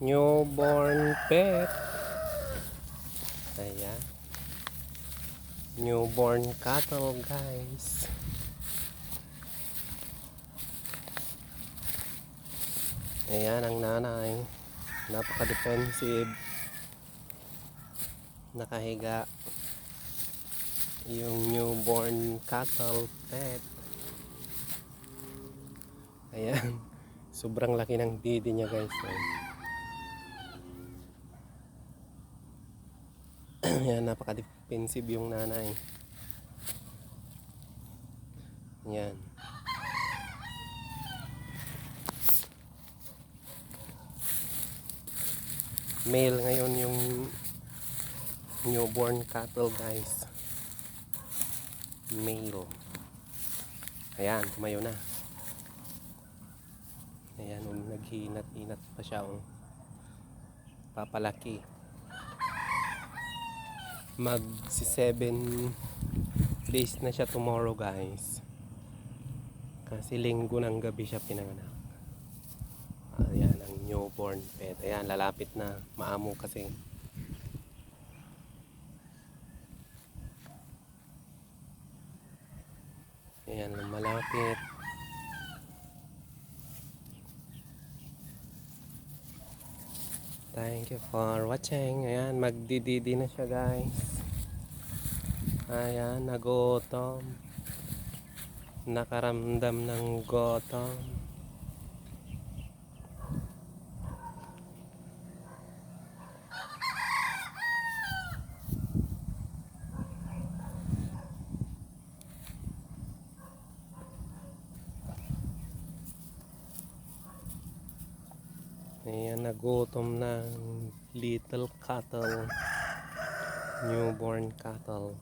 Newborn pet. Ayan. Newborn cattle, guys. Ayan ang nanay. Napaka-defensive. Nakahiga. Yung newborn cattle pet. Ayan. Sobrang laki ng didi niya, guys. Ayan, napaka-defensive yung nanay. Ayan. Male ngayon yung newborn cattle, guys. Male. Ayan, tumayo na. Ayan, naghinat-hinat pa siya. Papalaki. Mag 7 days na siya tomorrow, guys. Kasi linggo ng gabi siya pinanganak. Ayan ang newborn pet. Ayan, lalapit na. Maamo kasi. Ayan, malapit. Thank you for watching. Ayan, magdididi na siya, guys. Ayan, nagutom. Nakaramdam ng gutom. Ayan, nagutom ng little cattle, newborn cattle.